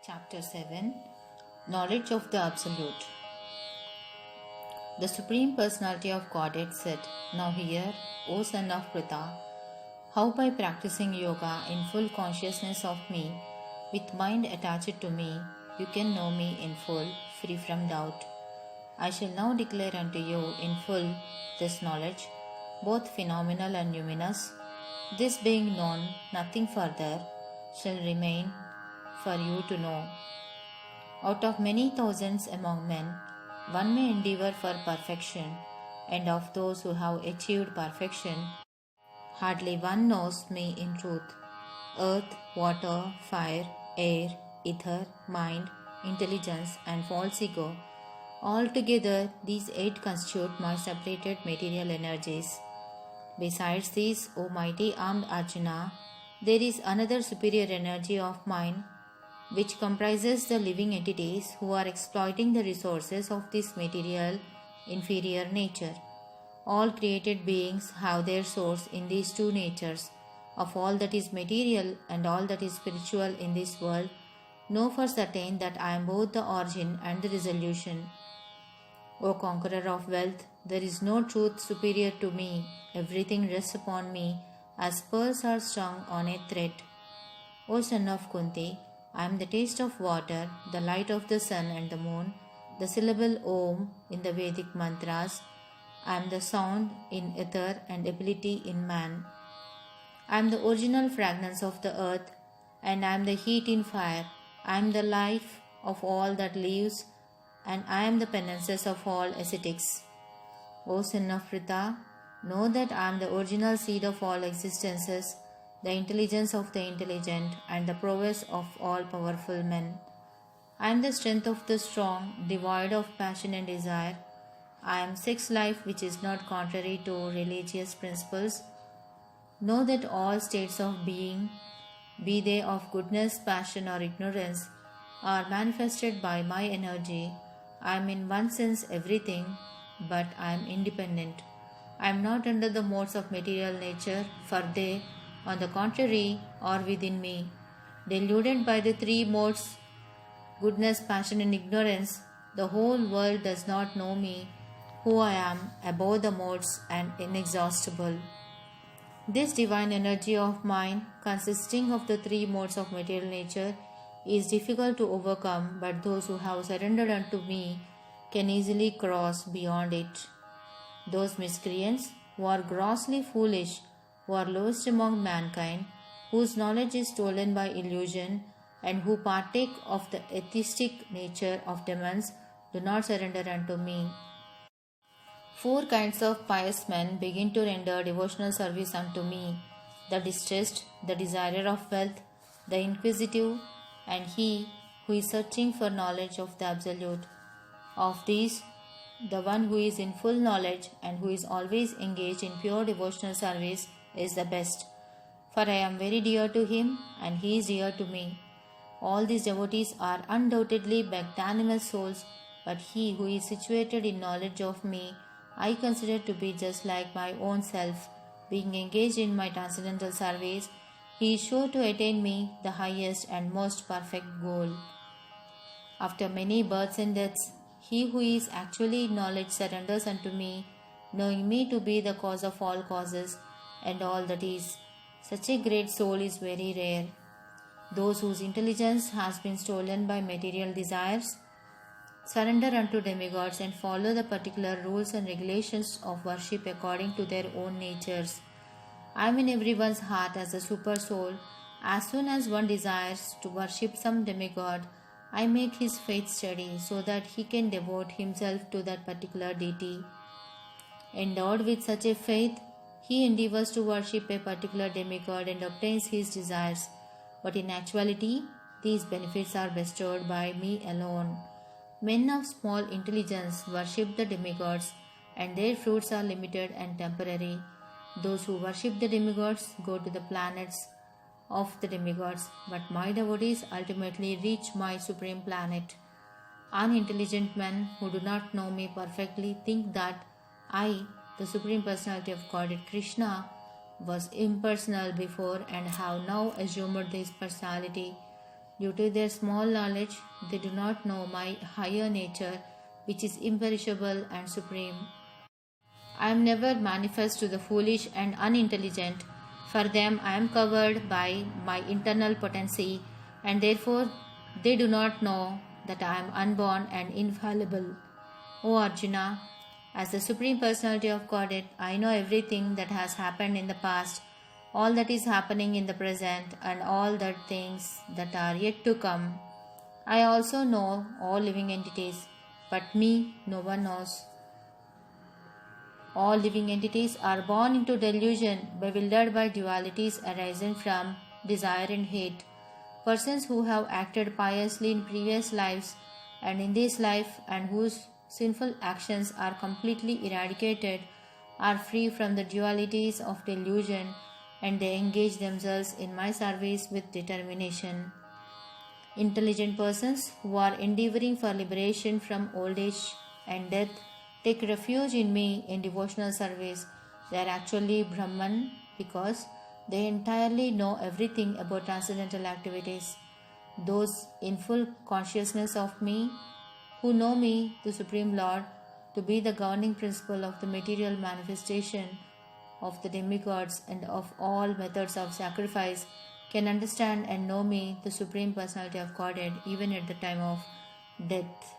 Chapter 7 Knowledge of the Absolute. The Supreme Personality of Godhead said, "Now hear, O son of Pritha, how by practicing yoga in full consciousness of me, with mind attached to me, you can know me in full, free from doubt. I shall now declare unto you in full this knowledge, both phenomenal and numinous. This being known, nothing further shall remain for you to know. Out of many thousands among men, one may endeavor for perfection, and of those who have achieved perfection, hardly one knows me in truth. Earth, water, fire, air, ether, mind, intelligence, and false ego, altogether these eight constitute my separated material energies. Besides these, O mighty armed Arjuna, there is another superior energy of mine, which comprises the living entities who are exploiting the resources of this material inferior nature. All created beings have their source in these two natures. Of all that is material and all that is spiritual in this world, know for certain that I am both the origin and the dissolution. O conqueror of wealth, there is no truth superior to me. Everything rests upon me as pearls are strung on a thread. O son of Kunti, I am the taste of water, the light of the sun and the moon, the syllable Om in the Vedic mantras. I am the sound in ether and ability in man. I am the original fragrance of the earth, and I am the heat in fire. I am the life of all that lives, and I am the penances of all ascetics. O son of Pritha, know that I am the original seed of all existences, the intelligence of the intelligent, and the prowess of all powerful men. I am the strength of the strong, devoid of passion and desire. I am sex life which is not contrary to religious principles. Know that all states of being, be they of goodness, passion, or ignorance, are manifested by my energy. I am in one sense everything, but I am independent. I am not under the modes of material nature, for they, on the contrary, are within me. Deluded by the three modes, goodness, passion, and ignorance, the whole world does not know me, who I am, above the modes and inexhaustible. This divine energy of mine, consisting of the three modes of material nature, is difficult to overcome, but those who have surrendered unto me can easily cross beyond it. Those miscreants who are grossly foolish, who are lowest among mankind, whose knowledge is stolen by illusion, and who partake of the atheistic nature of demons, do not surrender unto me. Four kinds of pious men begin to render devotional service unto me: the distressed, the desirer of wealth, the inquisitive, and he who is searching for knowledge of the Absolute. Of these, the one who is in full knowledge and who is always engaged in pure devotional service is the best, for I am very dear to him and he is dear to me. All these devotees are undoubtedly magnanimous souls, but he who is situated in knowledge of me I consider to be just like my own self. Being engaged in my transcendental service, he is sure to attain me, the highest and most perfect goal. After many births and deaths, he who is actually in knowledge surrenders unto me, knowing me to be the cause of all causes and all that is. Such a great soul is very rare. Those whose intelligence has been stolen by material desires surrender unto demigods and follow the particular rules and regulations of worship according to their own natures. I am in everyone's heart as a super soul. As soon as one desires to worship some demigod, I make his faith steady so that he can devote himself to that particular deity. Endowed with such a faith, he endeavors to worship a particular demigod and obtains his desires. But in actuality, these benefits are bestowed by me alone. Men of small intelligence worship the demigods, and their fruits are limited and temporary. Those who worship the demigods go to the planets of the demigods, but my devotees ultimately reach my supreme planet. Unintelligent men who do not know me perfectly think that I, the Supreme Personality of Godhead Krishna, was impersonal before and have now assumed this personality. Due to their small knowledge, they do not know my higher nature, which is imperishable and supreme. I am never manifest to the foolish and unintelligent. For them, I am covered by my internal potency, and therefore they do not know that I am unborn and infallible. O Arjuna, as the Supreme Personality of Godhead, I know everything that has happened in the past, all that is happening in the present, and all the things that are yet to come. I also know all living entities, but me no one knows. All living entities are born into delusion, bewildered by dualities arising from desire and hate. Persons who have acted piously in previous lives and in this life, and whose sinful actions are completely eradicated, are free from the dualities of delusion, and they engage themselves in my service with determination. Intelligent persons who are endeavoring for liberation from old age and death take refuge in me in devotional service. They are actually Brahman because they entirely know everything about transcendental activities. Those in full consciousness of me, who know me, the Supreme Lord, to be the governing principle of the material manifestation of the demigods and of all methods of sacrifice, can understand and know me, the Supreme Personality of Godhead, even at the time of death.